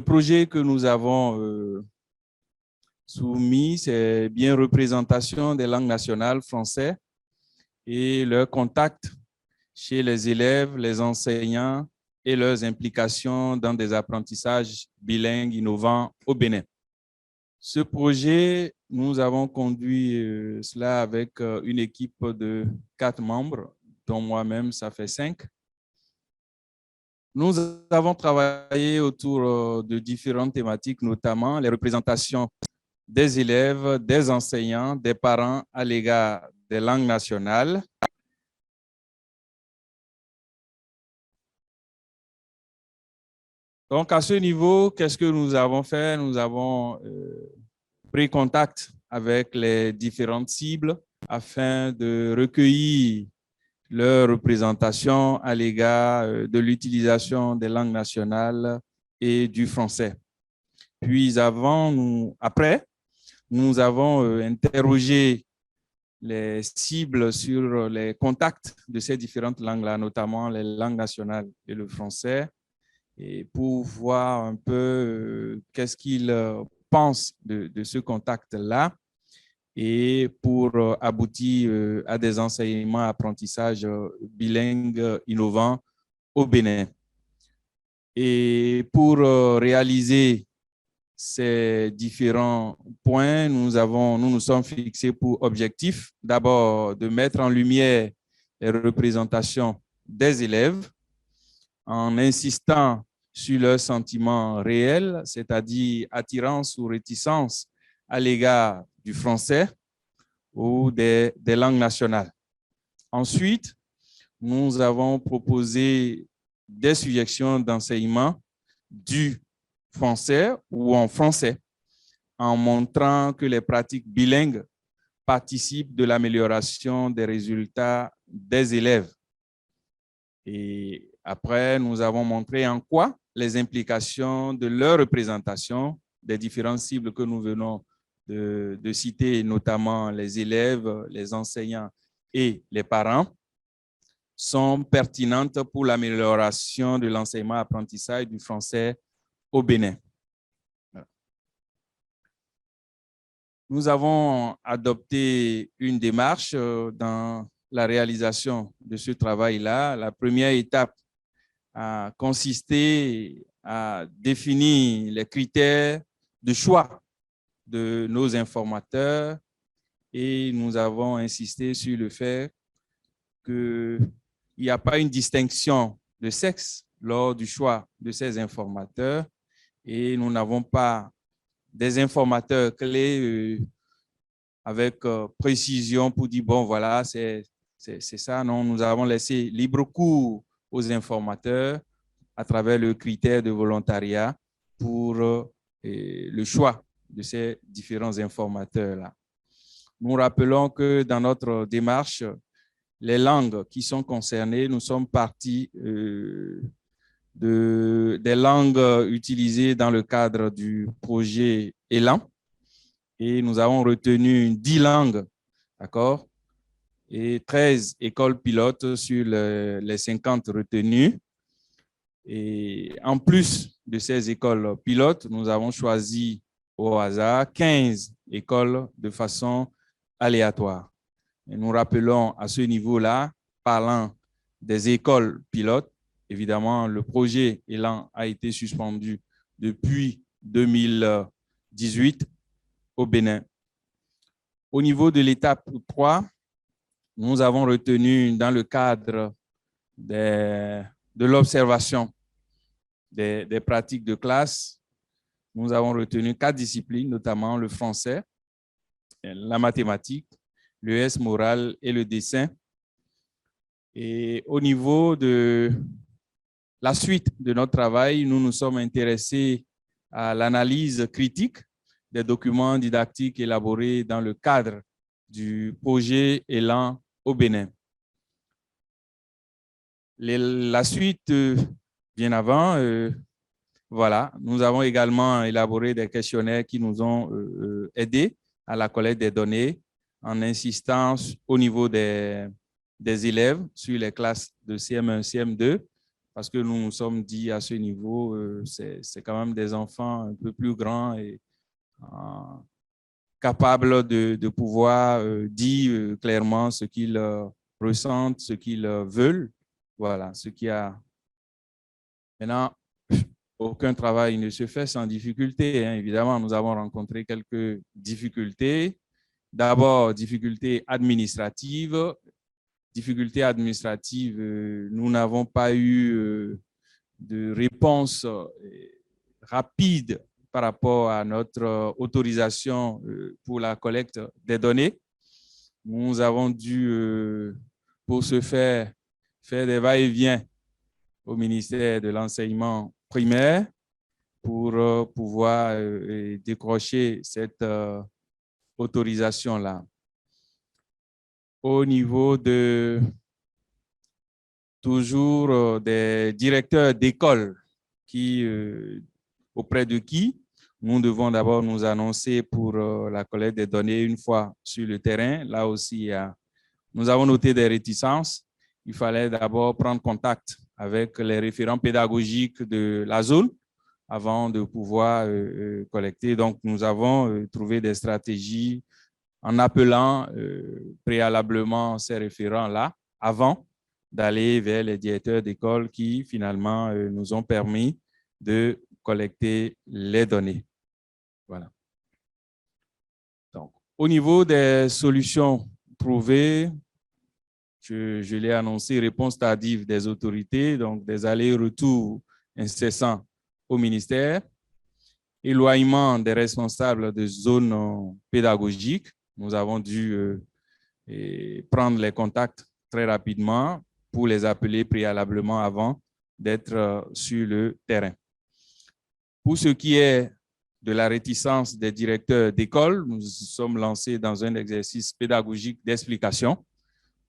projet que nous avons soumis, c'est bien représentation des langues nationales français et leur contact chez les élèves, les enseignants et leurs implications dans des apprentissages bilingues innovants au Bénin. Ce projet, nous avons conduit cela avec une équipe de 4 membres, dont moi-même, ça fait 5. Nous avons travaillé autour de différentes thématiques, notamment les représentations des élèves, des enseignants, des parents à l'égard des langues nationales. Donc, à ce niveau, qu'est-ce que nous avons fait? Nous avons pris contact avec les différentes cibles afin de recueillir leur représentation à l'égard de l'utilisation des langues nationales et du français. Puis après, nous avons interrogé les cibles sur les contacts de ces différentes langues-là, notamment les langues nationales et le français, et pour voir un peu qu'est-ce qu'ils pensent de ce contact-là et pour aboutir à des enseignements, apprentissages bilingues innovants au Bénin. Et pour réaliser ces différents points, nous nous sommes fixés pour objectif d'abord de mettre en lumière les représentations des élèves en insistant sur leurs sentiments réels, c'est-à-dire attirance ou réticence à l'égard du français ou des langues nationales. Ensuite, nous avons proposé des suggestions d'enseignement du français ou en français, en montrant que les pratiques bilingues participent de l'amélioration des résultats des élèves. Et après, nous avons montré en quoi les implications de leur représentation des différentes cibles que nous venons de citer, notamment les élèves, les enseignants et les parents, sont pertinentes pour l'amélioration de l'enseignement-apprentissage du français au Bénin. Nous avons adopté une démarche dans la réalisation de ce travail-là. La première étape a consisté à définir les critères de choix de nos informateurs et nous avons insisté sur le fait qu'il n'y a pas une distinction de sexe lors du choix de ces informateurs et nous n'avons pas des informateurs clés avec précision pour dire, bon, voilà, c'est ça. Non, nous avons laissé libre cours aux informateurs à travers le critère de volontariat pour le choix de ces différents informateurs-là. Nous rappelons que dans notre démarche, les langues qui sont concernées, nous sommes partis des langues utilisées dans le cadre du projet Élan et nous avons retenu 10 langues, d'accord, et 13 écoles pilotes sur les 50 retenues. Et en plus de ces écoles pilotes, nous avons choisi au hasard 15 écoles de façon aléatoire. Et nous rappelons à ce niveau-là, parlant des écoles pilotes, évidemment, le projet Élan a été suspendu depuis 2018 au Bénin. Au niveau de l'étape 3, nous avons retenu dans le cadre de l'observation des pratiques de classe, nous avons retenu 4 disciplines, notamment le français, la mathématique, l'ES moral et le dessin. Et au niveau de la suite de notre travail, nous nous sommes intéressés à l'analyse critique des documents didactiques élaborés dans le cadre du projet Élan au Bénin. La suite, bien avant, voilà, nous avons également élaboré des questionnaires qui nous ont aidés à la collecte des données en insistant au niveau des élèves sur les classes de CM1, CM2 parce que nous nous sommes dit à ce niveau, c'est quand même des enfants un peu plus grands et capables de pouvoir dire clairement ce qu'ils ressentent, ce qu'ils veulent. Voilà, ce qui a... Maintenant, aucun travail ne se fait sans difficulté, hein. Évidemment, nous avons rencontré quelques difficultés. D'abord, difficultés administratives. Difficultés administratives, nous n'avons pas eu de réponse rapide par rapport à notre autorisation pour la collecte des données. Nous avons dû, pour ce faire des va-et-vient au ministère de l'enseignement primaire pour pouvoir décrocher cette autorisation-là. Au niveau de toujours des directeurs d'école auprès de qui nous devons d'abord nous annoncer pour la collecte des données une fois sur le terrain. Là aussi, nous avons noté des réticences. Il fallait d'abord prendre contact avec les référents pédagogiques de la zone avant de pouvoir collecter. Donc, nous avons trouvé des stratégies en appelant préalablement ces référents-là avant d'aller vers les directeurs d'école qui finalement nous ont permis de collecter les données. Voilà. Donc, au niveau des solutions trouvées, je l'ai annoncé, réponse tardive des autorités, donc des allers-retours incessants au ministère, éloignement des responsables de zones pédagogiques. Nous avons dû prendre les contacts très rapidement pour les appeler préalablement avant d'être sur le terrain. Pour ce qui est de la réticence des directeurs d'école, nous sommes lancés dans un exercice pédagogique d'explication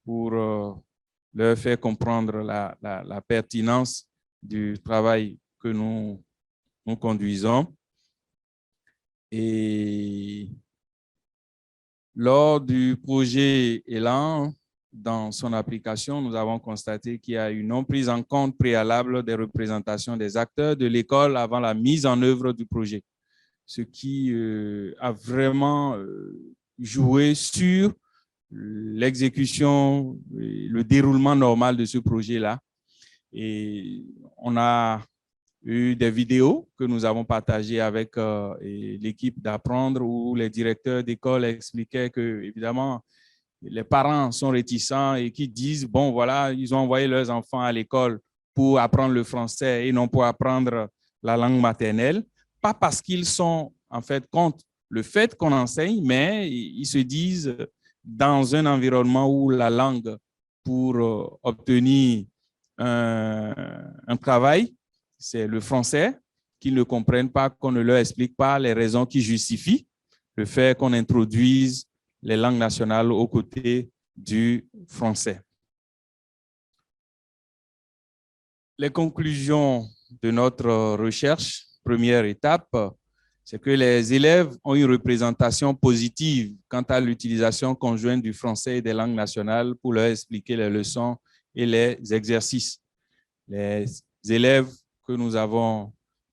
pour leur faire comprendre la pertinence du travail que nous conduisons. Et lors du projet Élan, dans son application, nous avons constaté qu'il y a une non prise en compte préalable des représentations des acteurs de l'école avant la mise en œuvre du projet, ce qui a vraiment joué sur l'exécution et le déroulement normal de ce projet-là. Et on a eu des vidéos que nous avons partagées avec l'équipe d'Apprendre où les directeurs d'école expliquaient que, évidemment, les parents sont réticents et qui disent, bon, voilà, ils ont envoyé leurs enfants à l'école pour apprendre le français et non pour apprendre la langue maternelle, pas parce qu'ils sont en fait contre le fait qu'on enseigne, mais ils se disent dans un environnement où la langue pour obtenir un travail, c'est le français, qu'ils ne comprennent pas, qu'on ne leur explique pas les raisons qui justifient le fait qu'on introduise les langues nationales aux côtés du français. Les conclusions de notre recherche, première étape, c'est que les élèves ont une représentation positive quant à l'utilisation conjointe du français et des langues nationales pour leur expliquer les leçons et les exercices. Les élèves que nous avons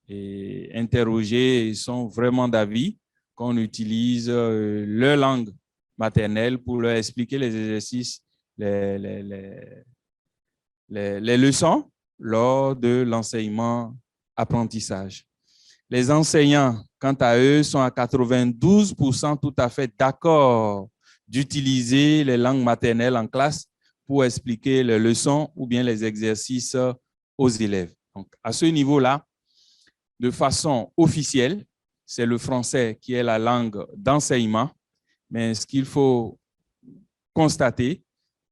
interrogés sont vraiment d'avis qu'on utilise leur langue maternelle pour leur expliquer les exercices, les leçons lors de l'enseignement-apprentissage. Les enseignants, quant à eux, sont à 92% tout à fait d'accord d'utiliser les langues maternelles en classe pour expliquer les leçons ou bien les exercices aux élèves. Donc, à ce niveau-là, de façon officielle, c'est le français qui est la langue d'enseignement. Mais ce qu'il faut constater,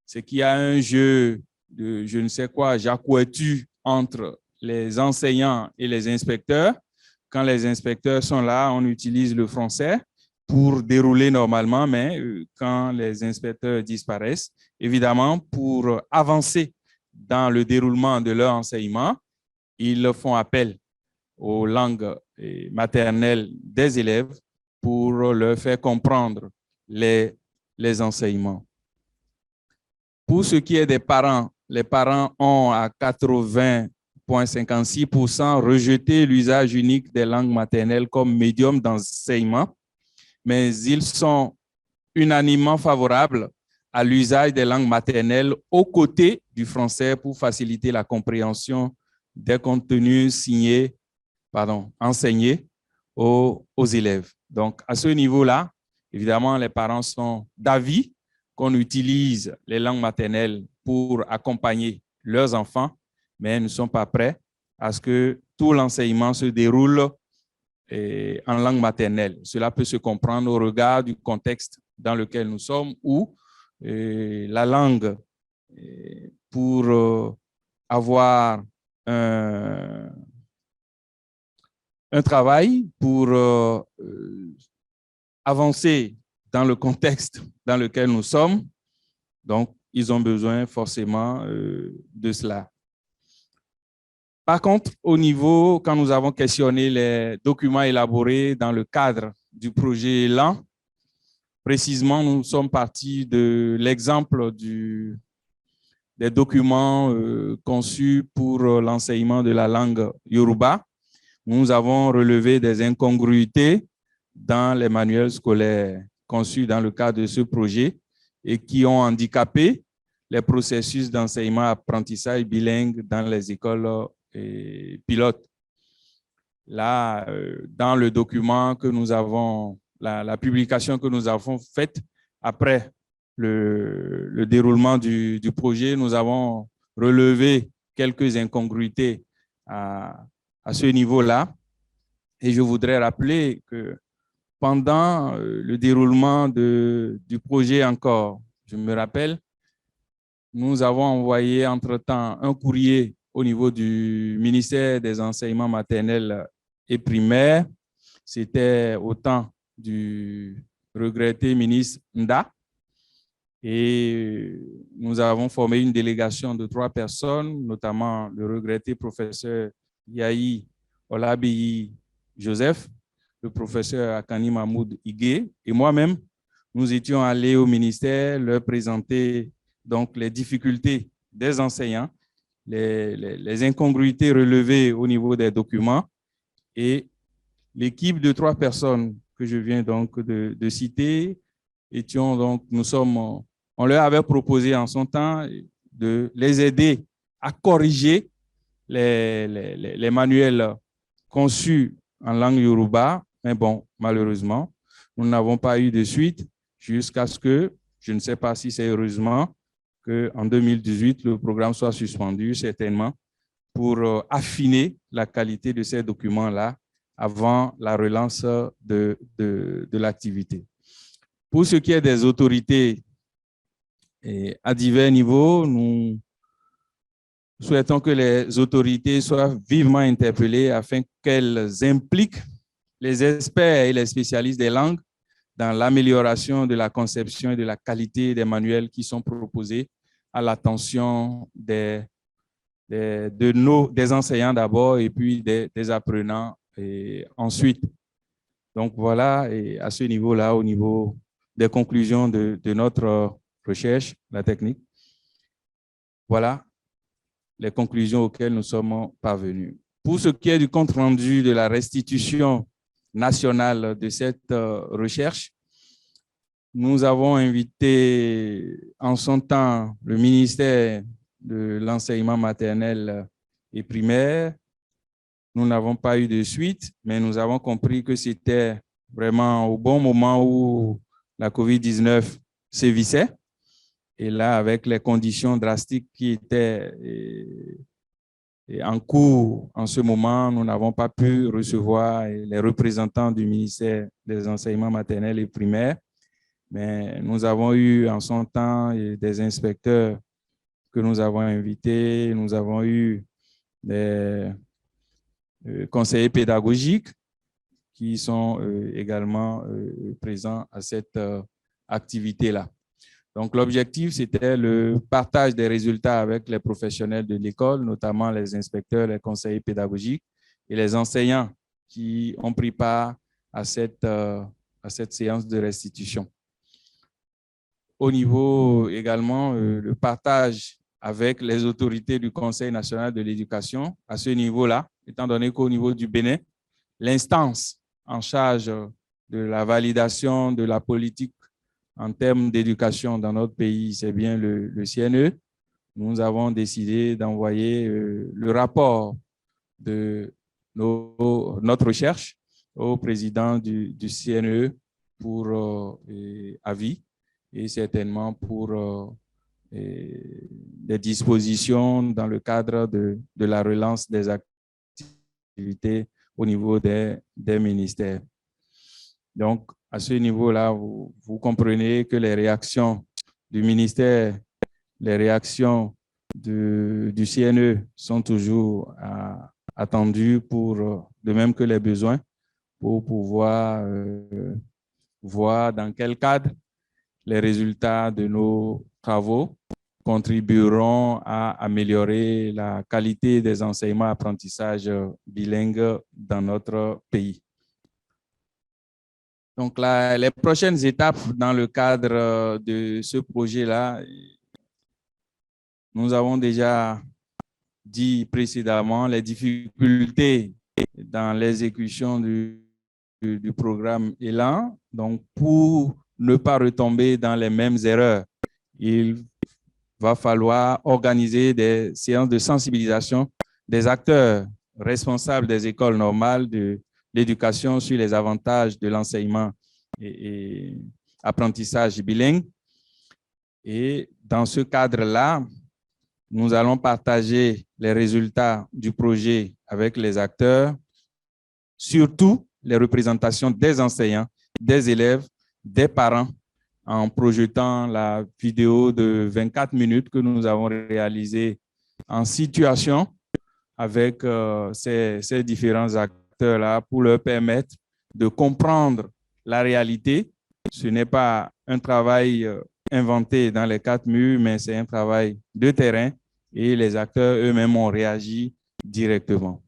c'est qu'il y a un jeu de, je ne sais quoi, jacouetu entre les enseignants et les inspecteurs. Quand les inspecteurs sont là, on utilise le français pour dérouler normalement, mais quand les inspecteurs disparaissent, évidemment, pour avancer dans le déroulement de leur enseignement, ils font appel aux langues maternelles des élèves pour leur faire comprendre les enseignements. Pour ce qui est des parents, les parents ont à 82% 56% rejetaient l'usage unique des langues maternelles comme médium d'enseignement, mais ils sont unanimement favorables à l'usage des langues maternelles aux côtés du français pour faciliter la compréhension des contenus enseignés aux élèves. Donc, à ce niveau-là, évidemment, les parents sont d'avis qu'on utilise les langues maternelles pour accompagner leurs enfants, mais ne sont pas prêts à ce que tout l'enseignement se déroule en langue maternelle. Cela peut se comprendre au regard du contexte dans lequel nous sommes où la langue pour avoir un travail, pour avancer dans le contexte dans lequel nous sommes. Donc, ils ont besoin forcément de cela. Par contre, au niveau, quand nous avons questionné les documents élaborés dans le cadre du projet Élan, précisément, nous sommes partis de l'exemple des documents conçus pour l'enseignement de la langue Yoruba. Nous avons relevé des incongruités dans les manuels scolaires conçus dans le cadre de ce projet et qui ont handicapé les processus d'enseignement-apprentissage bilingue dans les écoles pilotes. Là, dans le document que nous avons, la publication que nous avons faite après le déroulement du projet, nous avons relevé quelques incongruités à ce niveau-là. Et je voudrais rappeler que pendant le déroulement du projet encore, je me rappelle, nous avons envoyé entre-temps un courrier au niveau du ministère des Enseignements maternels et primaires. C'était au temps du regretté ministre Nda. Et nous avons formé une délégation de 3 personnes, notamment le regretté professeur Yahi Olabi Joseph, le professeur Akani Mahmoud Igué et moi-même. Nous étions allés au ministère leur présenter donc les difficultés des enseignants, les incongruités relevées au niveau des documents et l'équipe de 3 personnes que je viens donc de citer on leur avait proposé en son temps de les aider à corriger les manuels conçus en langue Yoruba, mais bon, malheureusement, nous n'avons pas eu de suite jusqu'à ce que, je ne sais pas si c'est heureusement, qu'en 2018, le programme soit suspendu, certainement, pour affiner la qualité de ces documents-là avant la relance de l'activité. Pour ce qui est des autorités à divers niveaux, nous souhaitons que les autorités soient vivement interpellées afin qu'elles impliquent les experts et les spécialistes des langues dans l'amélioration de la conception et de la qualité des manuels qui sont proposés à l'attention des enseignants d'abord et puis des apprenants et ensuite. Donc voilà, et à ce niveau-là, au niveau des conclusions de notre recherche, la technique, voilà les conclusions auxquelles nous sommes parvenus. Pour ce qui est du compte-rendu de la restitution nationale de cette recherche, nous avons invité en son temps le ministère de l'enseignement maternel et primaire. Nous n'avons pas eu de suite, mais nous avons compris que c'était vraiment au bon moment où la COVID-19 sévissait. Et là, avec les conditions drastiques qui étaient en cours en ce moment, nous n'avons pas pu recevoir les représentants du ministère des enseignements maternels et primaires. Mais nous avons eu en son temps des inspecteurs que nous avons invités, nous avons eu des conseillers pédagogiques qui sont également présents à cette activité-là. Donc, l'objectif, c'était le partage des résultats avec les professionnels de l'école, notamment les inspecteurs, les conseillers pédagogiques et les enseignants qui ont pris part à cette séance de restitution. Au niveau également, le partage avec les autorités du Conseil national de l'éducation à ce niveau-là, étant donné qu'au niveau du Bénin, l'instance en charge de la validation de la politique en termes d'éducation dans notre pays, c'est bien le CNE. Nous avons décidé d'envoyer le rapport de notre recherche au président du CNE pour avis et certainement pour des dispositions dans le cadre de la relance des activités au niveau des ministères. Donc, à ce niveau-là, vous comprenez que les réactions du ministère, les réactions du CNE sont toujours attendues de même que les besoins, pour pouvoir voir dans quel cadre les résultats de nos travaux contribueront à améliorer la qualité des enseignements apprentissages bilingues dans notre pays. Donc, les prochaines étapes dans le cadre de ce projet-là, nous avons déjà dit précédemment les difficultés dans l'exécution du programme Élan. Donc, pour ne pas retomber dans les mêmes erreurs, il va falloir organiser des séances de sensibilisation des acteurs responsables des écoles normales de l'éducation sur les avantages de l'enseignement et apprentissage bilingue. Et dans ce cadre-là, nous allons partager les résultats du projet avec les acteurs, surtout les représentations des enseignants, des élèves, des parents, en projetant la vidéo de 24 minutes que nous avons réalisée en situation avec ces différents acteurs-là pour leur permettre de comprendre la réalité. Ce n'est pas un travail inventé dans les 4 murs, mais c'est un travail de terrain et les acteurs eux-mêmes ont réagi directement.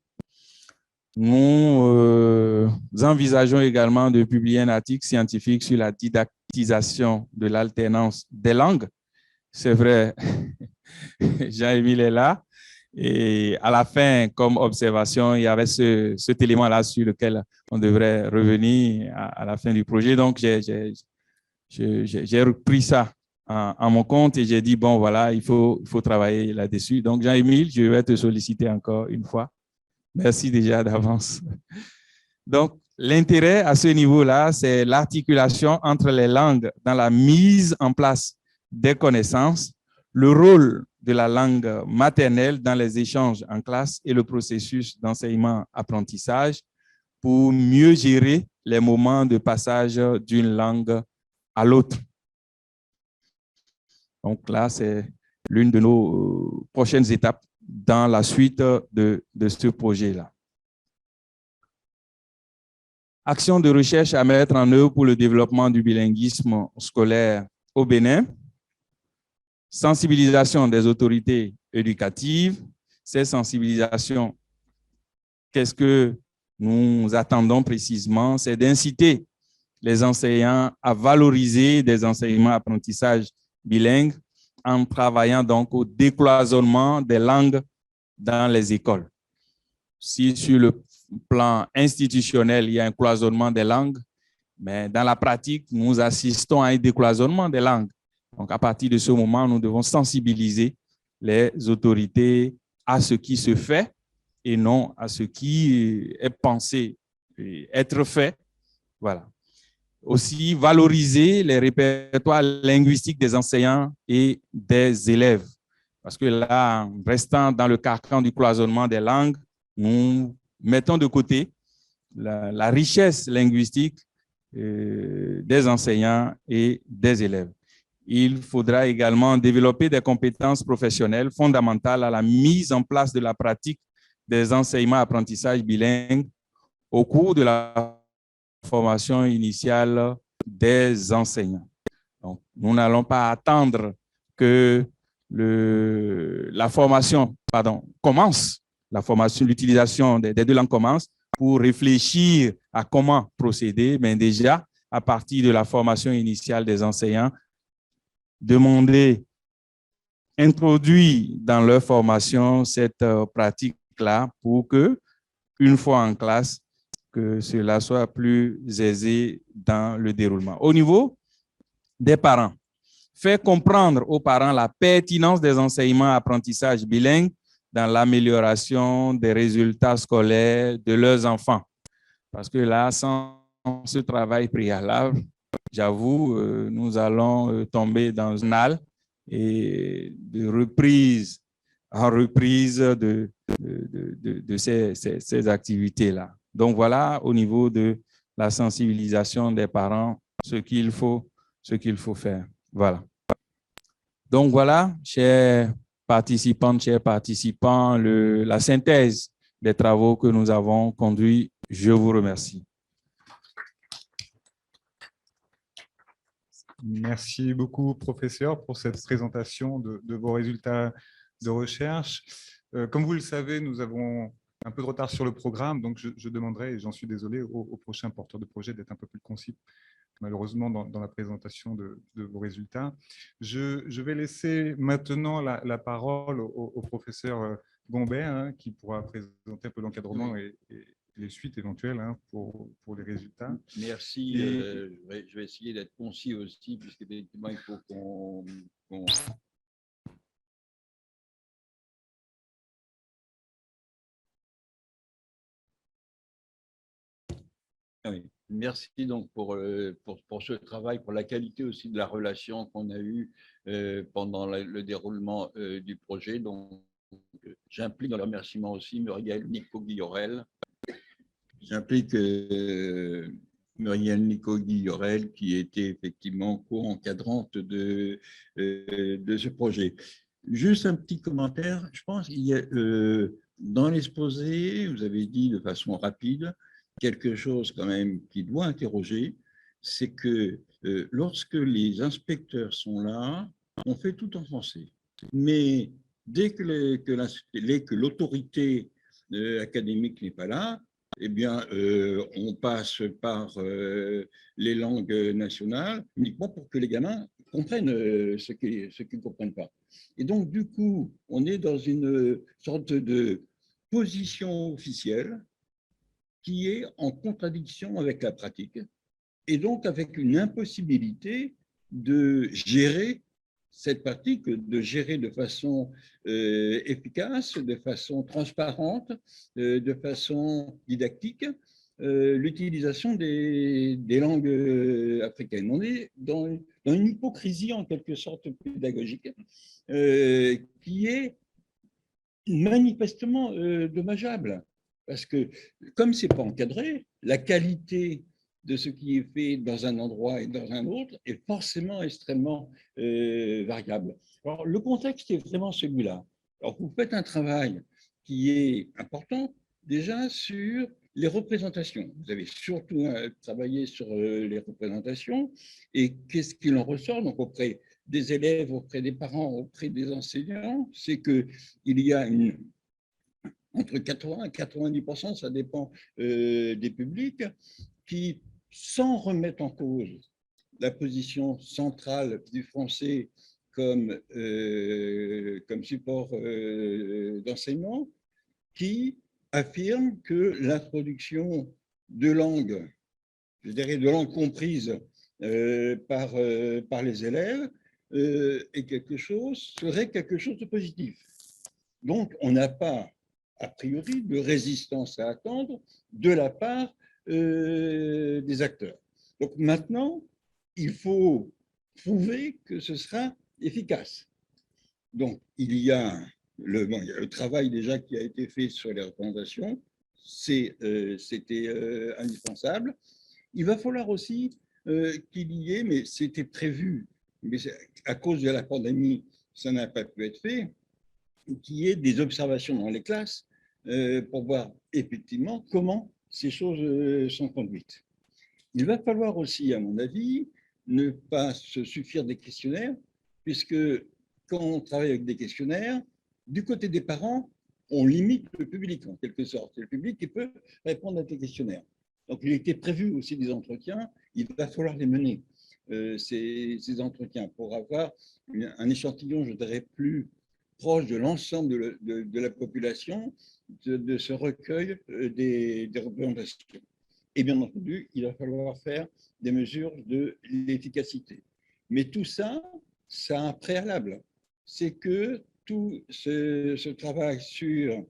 Nous envisageons également de publier un article scientifique sur la didactisation de l'alternance des langues. C'est vrai, Jean-Émile est là. Et à la fin, comme observation, il y avait cet élément-là sur lequel on devrait revenir à la fin du projet. Donc, j'ai repris ça en mon compte et j'ai dit, bon, voilà, il faut travailler là-dessus. Donc, Jean-Émile, je vais te solliciter encore une fois. Merci déjà d'avance. Donc, l'intérêt à ce niveau-là, c'est l'articulation entre les langues dans la mise en place des connaissances, le rôle de la langue maternelle dans les échanges en classe et le processus d'enseignement-apprentissage pour mieux gérer les moments de passage d'une langue à l'autre. Donc là, c'est l'une de nos prochaines étapes dans la suite de ce projet-là. Action de recherche à mettre en œuvre pour le développement du bilinguisme scolaire au Bénin. Sensibilisation des autorités éducatives. Ces sensibilisations, qu'est-ce que nous attendons précisément? C'est d'inciter les enseignants à valoriser des enseignements apprentissage bilingues en travaillant donc au décloisonnement des langues dans les écoles. Si sur le plan institutionnel, il y a un cloisonnement des langues, mais dans la pratique, nous assistons à un décloisonnement des langues. Donc, à partir de ce moment, nous devons sensibiliser les autorités à ce qui se fait et non à ce qui est pensé être fait. Voilà. Aussi, valoriser les répertoires linguistiques des enseignants et des élèves. Parce que là, en restant dans le carcan du cloisonnement des langues, nous mettons de côté la richesse linguistique des enseignants et des élèves. Il faudra également développer des compétences professionnelles fondamentales à la mise en place de la pratique des enseignements-apprentissages bilingues au cours de la formation initiale des enseignants. Donc, nous n'allons pas attendre que la formation commence, l'utilisation des deux langues commence pour réfléchir à comment procéder, mais déjà, à partir de la formation initiale des enseignants, demander introduit dans leur formation cette pratique-là pour que, une fois en classe, que cela soit plus aisé dans le déroulement. Au niveau des parents, faire comprendre aux parents la pertinence des enseignements apprentissage bilingue dans l'amélioration des résultats scolaires de leurs enfants. Parce que là, sans ce travail préalable, j'avoue, nous allons tomber dans un al et de reprise en reprise de ces activités-là. Donc voilà, au niveau de la sensibilisation des parents, ce qu'il faut faire. Voilà. Donc voilà, chers participantes, chers participants, la synthèse des travaux que nous avons conduits. Je vous remercie. Merci beaucoup, professeur, pour cette présentation de vos résultats de recherche. Comme vous le savez, nous avons un peu de retard sur le programme, donc je demanderai, et j'en suis désolé, au prochain porteur de projet d'être un peu plus concis, malheureusement, dans la présentation de vos résultats. Je vais laisser maintenant la parole au professeur Gombert, hein, qui pourra présenter un peu l'encadrement et les suites éventuelles, hein, pour les résultats. Merci. Je vais essayer d'être concis aussi, puisqu'effectivement, il faut qu'on... Oui. Merci donc pour ce travail, pour la qualité aussi de la relation qu'on a eue pendant le déroulement du projet. Donc, j'implique dans le remerciement aussi Muriel Nico-Guillorel. J'implique Muriel Nico-Guillorel, qui était effectivement co-encadrante de ce projet. Juste un petit commentaire. Je pense qu'il y a dans l'exposé, vous avez dit de façon rapide, quelque chose quand même qui doit interroger, c'est que lorsque les inspecteurs sont là, on fait tout en français. Mais dès que l'autorité académique n'est pas là, eh bien, on passe par les langues nationales uniquement pour que les gamins comprennent ce qu'ils ne comprennent pas. Et donc, du coup, on est dans une sorte de position officielle qui est en contradiction avec la pratique et donc avec une impossibilité de gérer cette pratique, de gérer de façon efficace, de façon transparente, de façon didactique, l'utilisation des langues africaines. On est dans une hypocrisie en quelque sorte pédagogique qui est manifestement dommageable. Parce que comme ce n'est pas encadré, la qualité de ce qui est fait dans un endroit et dans un autre est forcément extrêmement variable. Alors, le contexte est vraiment celui-là. Alors, vous faites un travail qui est important déjà sur les représentations. Vous avez surtout travaillé sur les représentations et qu'est-ce qu'il en ressort donc auprès des élèves, auprès des parents, auprès des enseignants, c'est qu'il y a entre 80 et 90%, ça dépend des publics, qui, sans remettre en cause la position centrale du français comme support d'enseignement, qui affirment que l'introduction de langues, je dirais de langues comprises par les élèves, serait quelque chose de positif. Donc, on n'a pas, a priori, de résistance à attendre de la part des acteurs. Donc maintenant, il faut prouver que ce sera efficace. Donc, il y a le travail déjà qui a été fait sur les recommandations, c'était indispensable. Il va falloir aussi qu'il y ait, mais c'était prévu, mais à cause de la pandémie, ça n'a pas pu être fait, qu'il y ait des observations dans les classes pour voir effectivement comment ces choses sont conduites. Il va falloir aussi, à mon avis, ne pas se suffire des questionnaires, puisque quand on travaille avec des questionnaires, du côté des parents, on limite le public en quelque sorte. C'est le public qui peut répondre à des questionnaires. Donc, il était prévu aussi des entretiens, il va falloir les mener. ces entretiens pour avoir un échantillon, je dirais, plus proche de l'ensemble de la population de ce recueil des représentations. Et bien entendu, il va falloir faire des mesures de l'efficacité. Mais tout ça, ça a un préalable. C'est que tout ce travail sur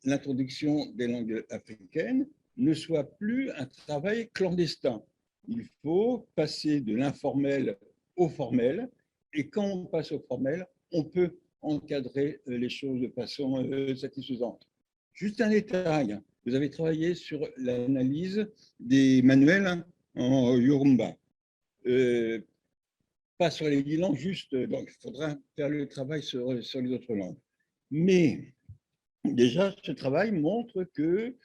l'introduction des langues africaines ne soit plus un travail clandestin. Il faut passer de l'informel au formel. Et quand on passe au formel, on peut encadrer les choses de façon satisfaisante. Juste un détail, vous avez travaillé sur l'analyse des manuels en Yoruba. Pas sur les 10 langues, juste, donc il faudra faire le travail sur les autres langues. Mais déjà, ce travail montre que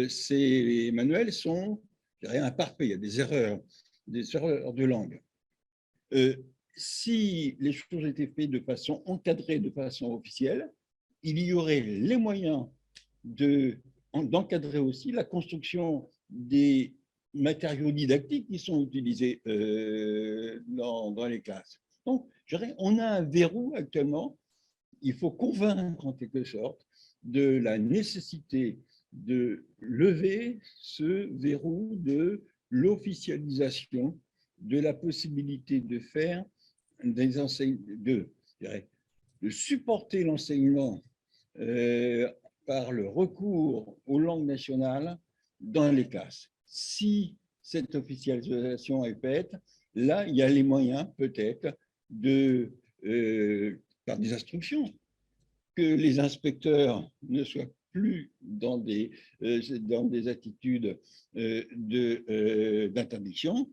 ces manuels sont, je dirais, imparfaits, il y a des erreurs de langue. Si les choses étaient faites de façon encadrée, de façon officielle, il y aurait les moyens d'encadrer aussi la construction des matériaux didactiques qui sont utilisés dans les classes. Donc, je dirais, on a un verrou actuellement. Il faut convaincre en quelque sorte de la nécessité de lever ce verrou de l'officialisation, de la possibilité de faire des enseignements, de supporter l'enseignement par le recours aux langues nationales dans les classes. Si cette officialisation est faite, là, il y a les moyens peut-être de, par des instructions, que les inspecteurs ne soient plus dans des attitudes d'interdiction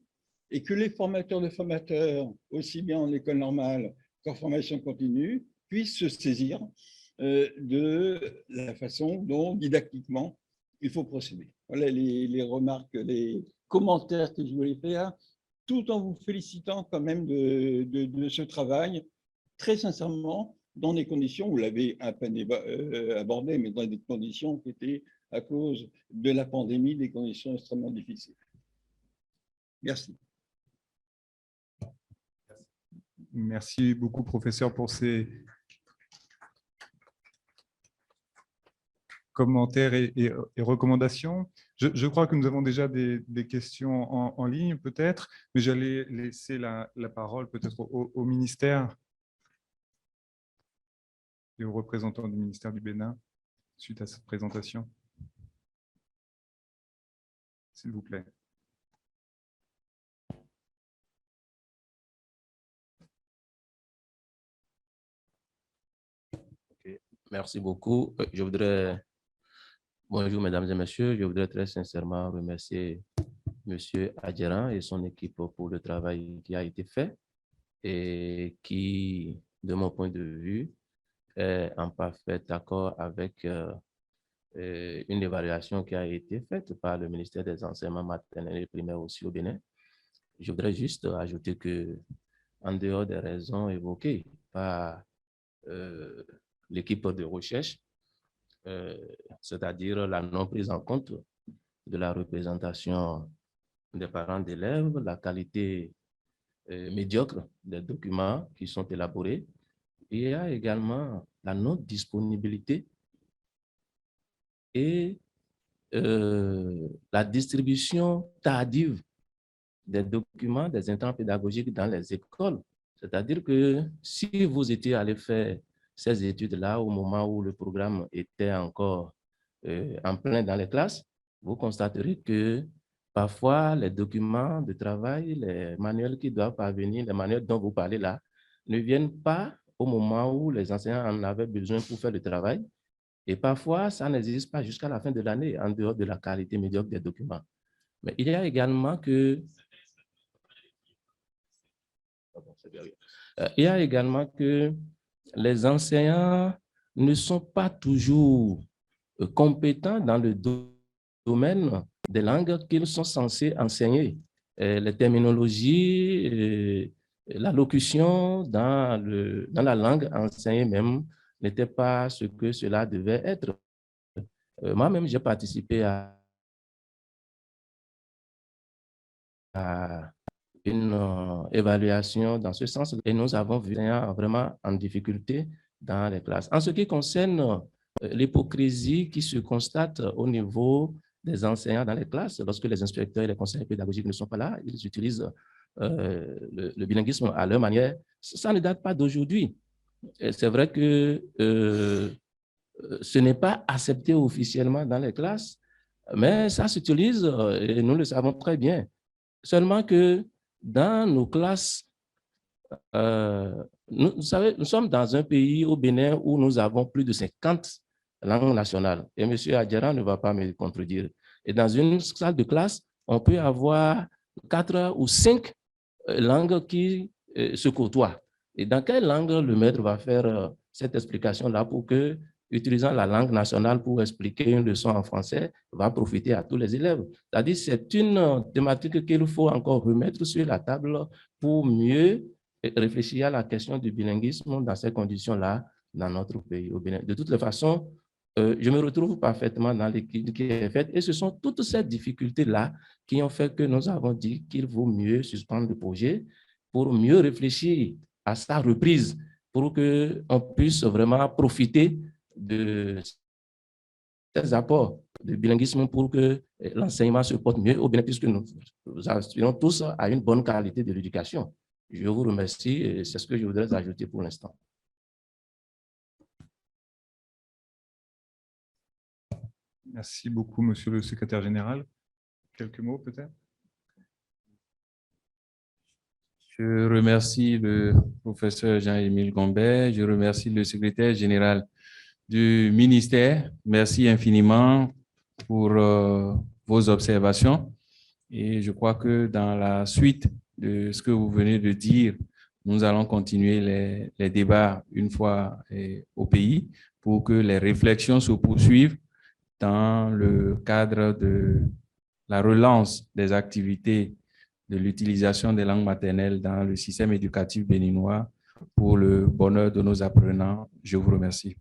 et que les formateurs de formateurs, aussi bien en école normale qu'en formation continue, puissent se saisir de la façon dont, didactiquement, il faut procéder. Voilà les remarques, les commentaires que je voulais faire, tout en vous félicitant quand même de ce travail, très sincèrement, dans des conditions, vous l'avez à peine abordé, mais dans des conditions qui étaient, à cause de la pandémie, des conditions extrêmement difficiles. Merci. Merci beaucoup, professeur, pour ces commentaires et recommandations. Je crois que nous avons déjà des questions en ligne, peut-être, mais j'allais laisser la parole peut-être au ministère et aux représentants du ministère du Bénin suite à cette présentation. S'il vous plaît. Merci beaucoup. Bonjour mesdames et messieurs, je voudrais très sincèrement remercier Monsieur Adjeran et son équipe pour le travail qui a été fait et qui, de mon point de vue, est en parfait accord avec une évaluation qui a été faite par le ministère des Enseignements maternels et primaires aussi au Bénin. Je voudrais juste ajouter que, en dehors des raisons évoquées par l'équipe de recherche, c'est-à-dire la non prise en compte de la représentation des parents d'élèves, la qualité médiocre des documents qui sont élaborés. Il y a également la non-disponibilité et la distribution tardive des documents, des intrants pédagogiques dans les écoles. C'est-à-dire que si vous étiez allé faire ces études-là au moment où le programme était encore en plein dans les classes, vous constaterez que parfois les documents de travail, les manuels qui doivent parvenir, les manuels dont vous parlez là, ne viennent pas au moment où les enseignants en avaient besoin pour faire le travail. Et parfois, ça n'existe pas jusqu'à la fin de l'année, en dehors de la qualité médiocre des documents. Mais il y a également que les enseignants ne sont pas toujours compétents dans le domaine des langues qu'ils sont censés enseigner. Les terminologies, la locution dans la langue enseignée même n'était pas ce que cela devait être. Moi-même, j'ai participé à une évaluation dans ce sens et nous avons vu vraiment en difficulté dans les classes. En ce qui concerne l'hypocrisie qui se constate au niveau des enseignants dans les classes, lorsque les inspecteurs et les conseillers pédagogiques ne sont pas là, ils utilisent le bilinguisme à leur manière. Ça ne date pas d'aujourd'hui. C'est vrai que ce n'est pas accepté officiellement dans les classes, mais ça s'utilise et nous le savons très bien. Seulement que dans nos classes, vous savez, nous sommes dans un pays au Bénin où nous avons plus de 50 langues nationales. Et M. Adjaran ne va pas me contredire. Et dans une salle de classe, on peut avoir 4 ou 5 langues qui se côtoient. Et dans quelle langue le maître va faire cette explication-là pour que, utilisant la langue nationale pour expliquer une leçon en français, va profiter à tous les élèves? C'est-à-dire c'est une thématique qu'il faut encore remettre sur la table pour mieux réfléchir à la question du bilinguisme dans ces conditions-là dans notre pays au Bénin. De toutes les façons, je me retrouve parfaitement dans l'équipe qui est faite et ce sont toutes ces difficultés-là qui ont fait que nous avons dit qu'il vaut mieux suspendre le projet pour mieux réfléchir à sa reprise, pour qu'on puisse vraiment profiter de ces apports de bilinguisme pour que l'enseignement se porte mieux au Bénin, puisque nous aspirons tous à une bonne qualité de l'éducation. Je vous remercie et c'est ce que je voudrais ajouter pour l'instant. Merci beaucoup, Monsieur le Secrétaire général. Quelques mots peut-être? Je remercie le professeur Jean-Émile Gombert, je remercie le secrétaire général du ministère. Merci infiniment pour vos observations. Et je crois que dans la suite de ce que vous venez de dire, nous allons continuer les débats une fois au pays pour que les réflexions se poursuivent dans le cadre de la relance des activités de l'utilisation des langues maternelles dans le système éducatif béninois pour le bonheur de nos apprenants. Je vous remercie.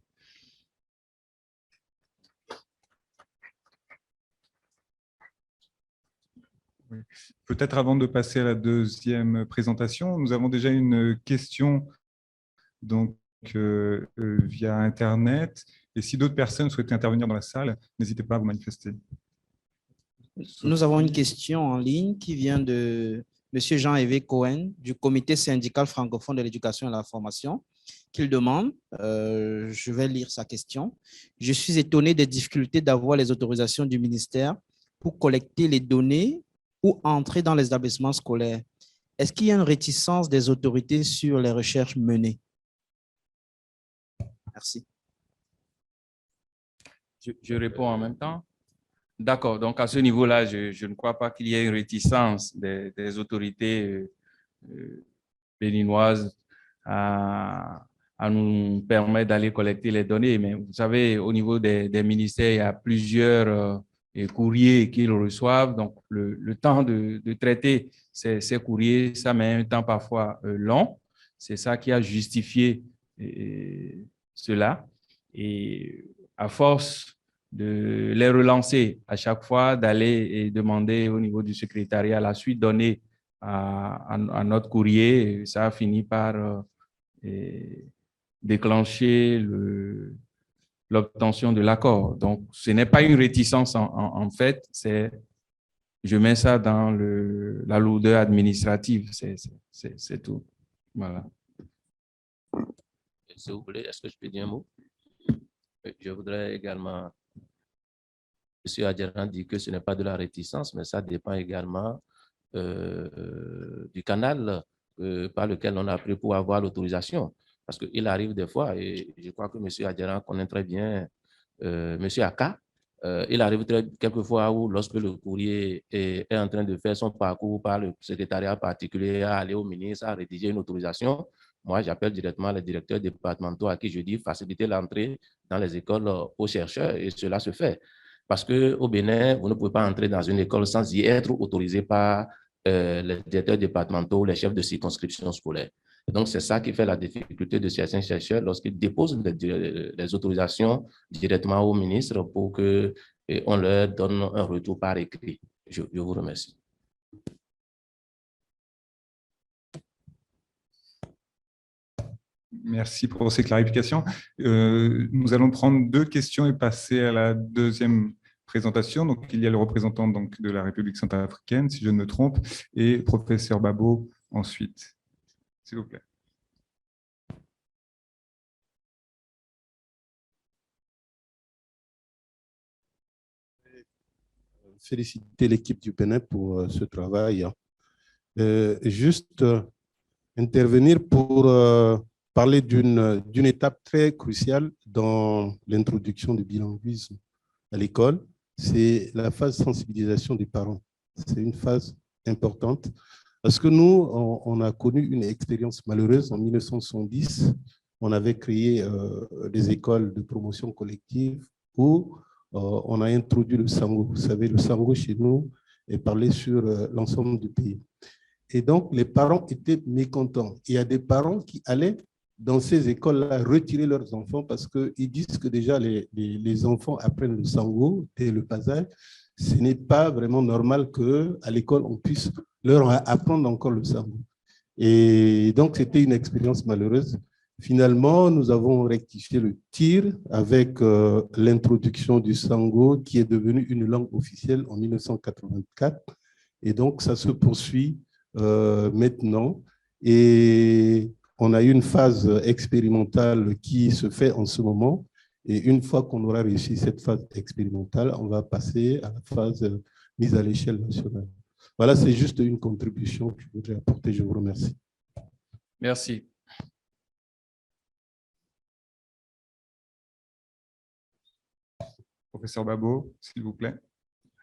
Oui. Peut-être avant de passer à la deuxième présentation, nous avons déjà une question donc, via Internet. Et si d'autres personnes souhaitaient intervenir dans la salle, n'hésitez pas à vous manifester. Nous avons une question en ligne qui vient de M. Jean-Yves Cohen du Comité syndical francophone de l'éducation et de la formation, qu'il demande, je vais lire sa question. Je suis étonné des difficultés d'avoir les autorisations du ministère pour collecter les données ou entrer dans les établissements scolaires. Est-ce qu'il y a une réticence des autorités sur les recherches menées? Merci. Je réponds en même temps. D'accord, donc à ce niveau-là, je ne crois pas qu'il y ait une réticence des autorités béninoises à nous permettre d'aller collecter les données. Mais vous savez, au niveau des ministères, il y a plusieurs courriers qu'ils reçoivent. Donc, le temps de traiter ces courriers, ça met un temps parfois long. C'est ça qui a justifié cela. Et à force de les relancer à chaque fois, d'aller et demander au niveau du secrétariat la suite donnée à notre courrier, ça a fini par déclencher l'obtention de l'accord. Donc, ce n'est pas une réticence en fait, je mets ça dans la lourdeur administrative, c'est tout. Voilà. Si vous voulez, est-ce que je peux dire un mot? Je voudrais également, M. Adjaran dit que ce n'est pas de la réticence, mais ça dépend également du canal par lequel on a pris pour avoir l'autorisation. Parce qu'il arrive des fois, et je crois que M. Adjaran connaît très bien M. Aka, il arrive quelquefois où lorsque le courrier est en train de faire son parcours par le secrétariat particulier à aller au ministre, à rédiger une autorisation, moi j'appelle directement les directeurs départementaux à qui je dis faciliter l'entrée dans les écoles aux chercheurs et cela se fait. Parce qu'au Bénin, vous ne pouvez pas entrer dans une école sans y être autorisé par les directeurs départementaux, les chefs de circonscription scolaire. Donc, c'est ça qui fait la difficulté de certains chercheurs lorsqu'ils déposent les autorisations directement au ministre pour qu'on leur donne un retour par écrit. Je vous remercie. Merci pour ces clarifications. Nous allons prendre 2 questions et passer à la deuxième présentation. Donc, il y a le représentant donc, de la République centrafricaine, si je ne me trompe, et professeur Babo ensuite. S'il vous plaît. Féliciter l'équipe du Bénin pour ce travail. Juste intervenir pour parler d'une étape très cruciale dans l'introduction du bilinguisme à l'école, c'est la phase de sensibilisation des parents. C'est une phase importante parce que nous, on a connu une expérience malheureuse en 1970. On avait créé des écoles de promotion collective où on a introduit le sango. Vous savez, le sango chez nous est parlé sur l'ensemble du pays. Et donc, les parents étaient mécontents. Il y a des parents qui allaient dans ces écoles-là retirer leurs enfants parce qu'ils disent que déjà les enfants apprennent le sango dès le bas âge. Ce n'est pas vraiment normal qu'à l'école, on puisse leur apprendre encore le sango. Et donc, c'était une expérience malheureuse. Finalement, nous avons rectifié le tir avec l'introduction du sango qui est devenu une langue officielle en 1984. Et donc, ça se poursuit maintenant. Et on a une phase expérimentale qui se fait en ce moment. Et une fois qu'on aura réussi cette phase expérimentale, on va passer à la phase mise à l'échelle nationale. Voilà, c'est juste une contribution que je voudrais apporter. Je vous remercie. Merci. Professeur Babo, s'il vous plaît.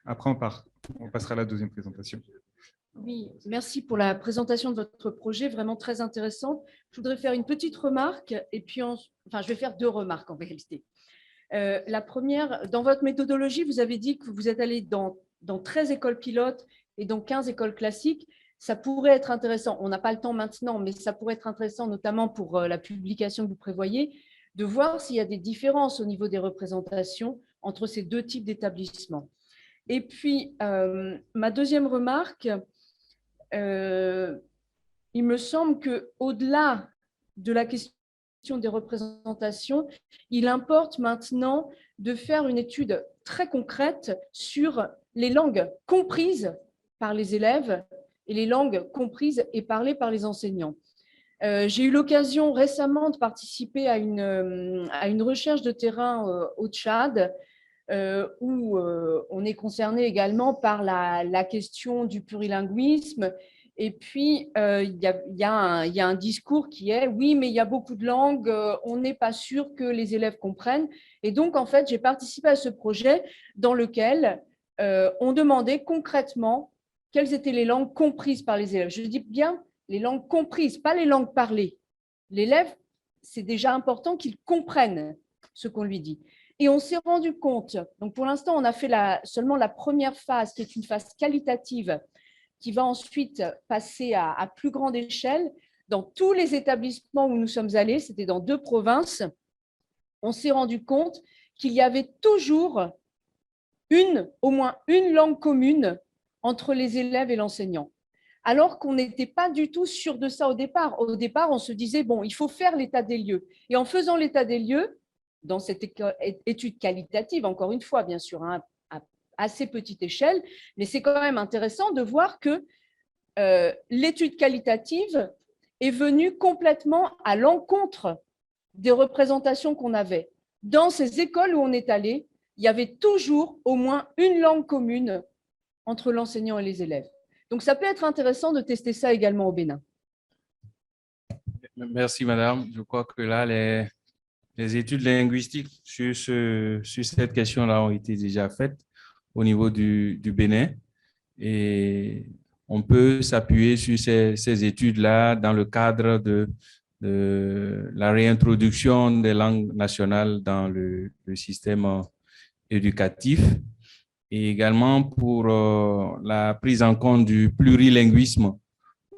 Après, on passera à la deuxième présentation. Oui, merci pour la présentation de votre projet, vraiment très intéressant. Je voudrais faire une petite remarque et puis, je vais faire 2 remarques en réalité. La première, dans votre méthodologie, vous avez dit que vous êtes allé dans 13 écoles pilotes et dans 15 écoles classiques. Ça pourrait être intéressant, on n'a pas le temps maintenant, mais ça pourrait être intéressant, notamment pour la publication que vous prévoyez, de voir s'il y a des différences au niveau des représentations entre ces 2 types d'établissements. Et puis, ma deuxième remarque, il me semble qu'au-delà de la question des représentations, il importe maintenant de faire une étude très concrète sur les langues comprises par les élèves et les langues comprises et parlées par les enseignants. J'ai eu l'occasion récemment de participer à une recherche de terrain au Tchad, où on est concerné également par la question du plurilinguisme. Et puis, il y a un discours qui est « oui, mais il y a beaucoup de langues, on n'est pas sûr que les élèves comprennent ». Et donc, en fait, j'ai participé à ce projet dans lequel on demandait concrètement quelles étaient les langues comprises par les élèves. Je dis bien les langues comprises, pas les langues parlées. L'élève, c'est déjà important qu'il comprenne ce qu'on lui dit. Et on s'est rendu compte, donc pour l'instant, on a fait seulement la première phase, qui est une phase qualitative, qui va ensuite passer à plus grande échelle. Dans tous les établissements où nous sommes allés, c'était dans 2 provinces, on s'est rendu compte qu'il y avait toujours au moins une langue commune entre les élèves et l'enseignant. Alors qu'on n'était pas du tout sûr de ça au départ. Au départ, on se disait, bon, il faut faire l'état des lieux. Et en faisant l'état des lieux, dans cette étude qualitative, encore une fois, bien sûr, à assez petite échelle, mais c'est quand même intéressant de voir que l'étude qualitative est venue complètement à l'encontre des représentations qu'on avait. Dans ces écoles où on est allé, il y avait toujours au moins une langue commune entre l'enseignant et les élèves. Donc, ça peut être intéressant de tester ça également au Bénin. Merci, madame. Je crois que là, les études linguistiques sur cette question-là ont été déjà faites au niveau du Bénin. Et on peut s'appuyer sur ces études-là dans le cadre de la réintroduction des langues nationales dans le système éducatif et également pour la prise en compte du plurilinguisme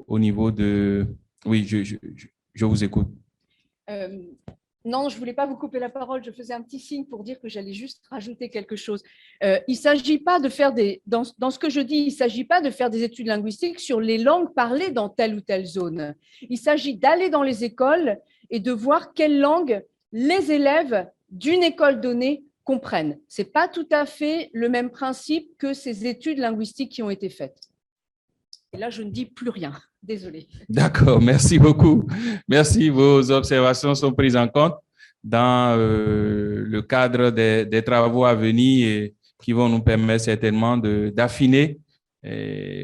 au niveau de… Oui, je vous écoute. Non, je ne voulais pas vous couper la parole, je faisais un petit signe pour dire que j'allais juste rajouter quelque chose. Il ne s'agit pas de faire dans ce que je dis, il ne s'agit pas de faire des études linguistiques sur les langues parlées dans telle ou telle zone. Il s'agit d'aller dans les écoles et de voir quelle langue les élèves d'une école donnée comprennent. Ce n'est pas tout à fait le même principe que ces études linguistiques qui ont été faites. Et là, je ne dis plus rien. Désolée. D'accord, merci beaucoup. Merci, vos observations sont prises en compte dans le cadre des travaux à venir et qui vont nous permettre certainement d'affiner,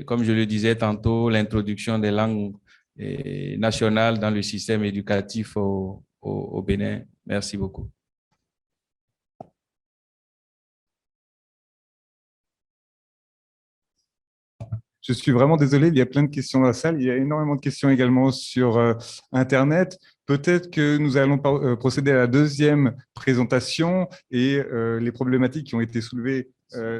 comme je le disais tantôt, l'introduction des langues nationales dans le système éducatif au Bénin. Merci beaucoup. Je suis vraiment désolé, il y a plein de questions dans la salle. Il y a énormément de questions également sur Internet. Peut-être que nous allons procéder à la deuxième présentation et les problématiques qui ont été soulevées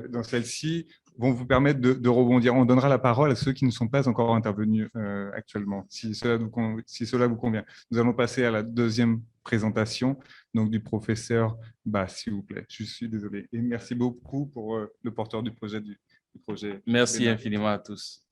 dans celle-ci vont vous permettre de rebondir. On donnera la parole à ceux qui ne sont pas encore intervenus actuellement, si cela vous convient. Nous allons passer à la deuxième présentation donc du professeur Bass, s'il vous plaît. Je suis désolé. Et merci beaucoup pour le porteur du projet. Merci infiniment à tous.